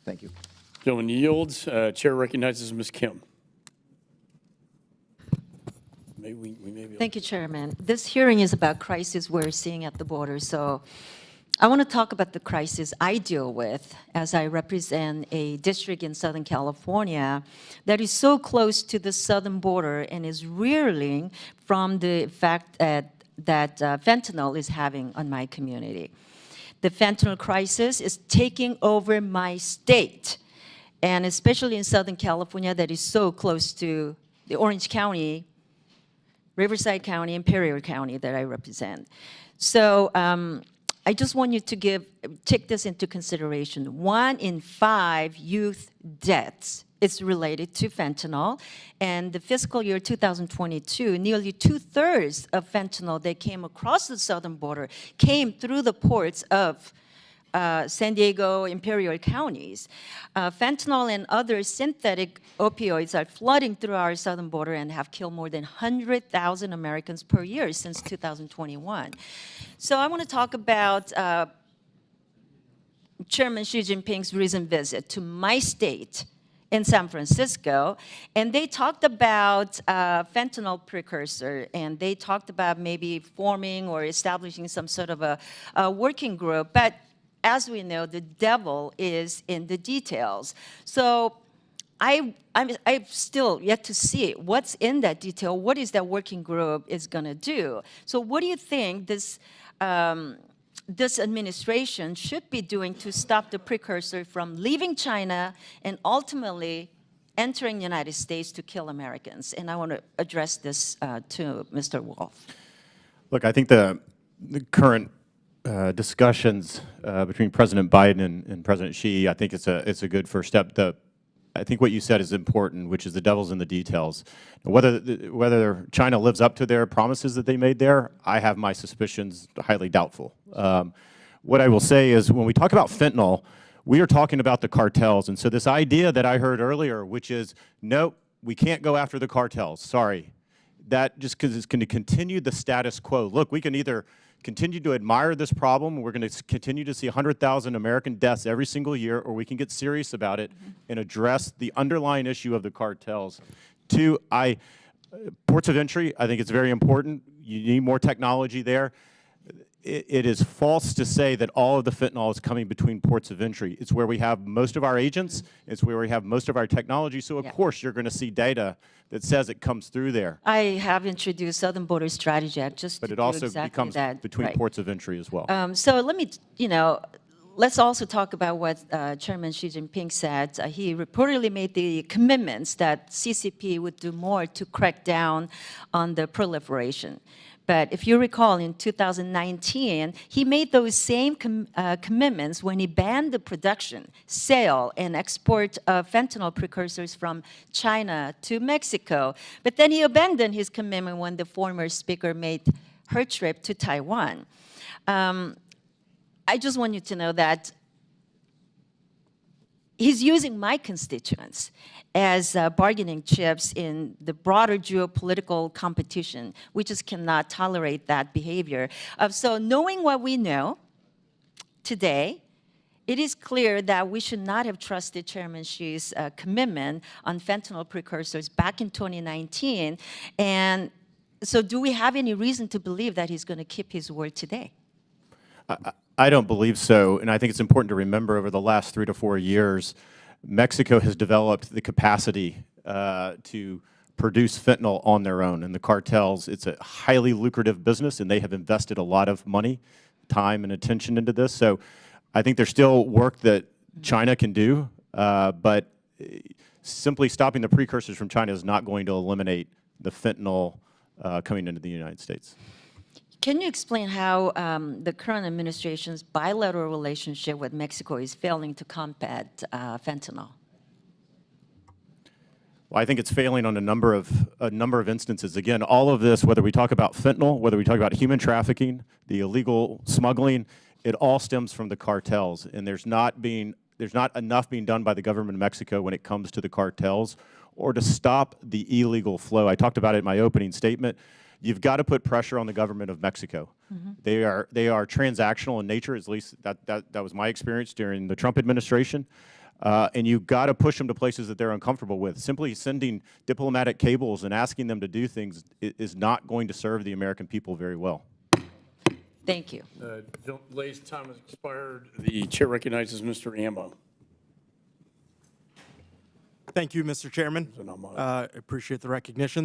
Thank you. Gentleman yields. Chair recognizes Ms. Kim. Thank you, Chairman. This hearing is about crisis we're seeing at the border. So I want to talk about the crisis I deal with as I represent a district in Southern California that is so close to the southern border and is reeling from the effect that fentanyl is having on my community. The fentanyl crisis is taking over my state, and especially in Southern California that is so close to the Orange County, Riverside County, Imperial County that I represent. So I just want you to take this into consideration. 1 in 5 youth deaths is related to fentanyl. And the fiscal year 2022, nearly 2/3 of fentanyl that came across the southern border came through the ports of San Diego, Imperial counties. Fentanyl and other synthetic opioids are flooding through our southern border and have killed more than 100,000 Americans per year since 2021. So I want to talk about Chairman Xi Jinping's recent visit to my state in San Francisco, and they talked about fentanyl precursor, and they talked about maybe forming or establishing some sort of a working group, but as we know, the devil is in the details. So I've still yet to see what's in that detail. What is that working group is going to do? So what do you think this administration should be doing to stop the precursor from leaving China and ultimately entering the United States to kill Americans? And I want to address this to Mr. Wolf. Look, I think the current discussions between President Biden and President Xi, I think it's a good first step. I think what you said is important, which is the devil's in the details. Whether China lives up to their promises that they made there, I have my suspicions highly doubtful. What I will say is when we talk about fentanyl, we are talking about the cartels. And so this idea that I heard earlier, which is, nope, we can't go after the cartels, sorry. That just because it's going to continue the status quo. Look, we can either continue to admire this problem, we're going to continue to see 100,000 American deaths every single year, or we can get serious about it and address the underlying issue of the cartels. 2, ports of entry, I think it's very important. You need more technology there. It is false to say that all of the fentanyl is coming between ports of entry. It's where we have most of our agents. It's where we have most of our technology. So, of course, you're going to see data that says it comes through there. I have introduced Southern Border Strategy Act just to do exactly that. But it also becomes between ports of entry as well. So let me, let's also talk about what Chairman Xi Jinping said. He reportedly made the commitments that CCP would do more to crack down on the proliferation. But if you recall, in 2019, he made those same commitments when he banned the production, sale, and export of fentanyl precursors from China to Mexico. But then he abandoned his commitment when the former speaker made her trip to Taiwan. I just want you to know that he's using my constituents as bargaining chips in the broader geopolitical competition. We just cannot tolerate that behavior. So knowing what we know today, it is clear that we should not have trusted Chairman Xi's commitment on fentanyl precursors back in 2019. And so do we have any reason to believe that he's going to keep his word today? I don't believe so, and I think it's important to remember over the last 3 to 4 years, Mexico has developed the capacity to produce fentanyl on their own. And the cartels, it's a highly lucrative business, and they have invested a lot of money, time, and attention into this. So I think there's still work that China can do, but simply stopping the precursors from China is not going to eliminate the fentanyl coming into the United States. Can you explain how the current administration's bilateral relationship with Mexico is failing to combat fentanyl? Well, I think it's failing on a number of instances. Again, all of this, whether we talk about fentanyl, whether we talk about human trafficking, the illegal smuggling, it all stems from the cartels. And there's not enough being done by the government of Mexico when it comes to the cartels or to stop the illegal flow. I talked about it in my opening statement. You've got to put pressure on the government of Mexico. Mm-hmm. They are transactional in nature, at least that was my experience during the Trump administration. And you've got to push them to places that they're uncomfortable with. Simply sending diplomatic cables and asking them to do things is not going to serve the American people very well. Thank you. Lay's time has expired. The chair recognizes Mr. Ammo. Thank you, Mr. Chairman. So now mine. Appreciate the recognition.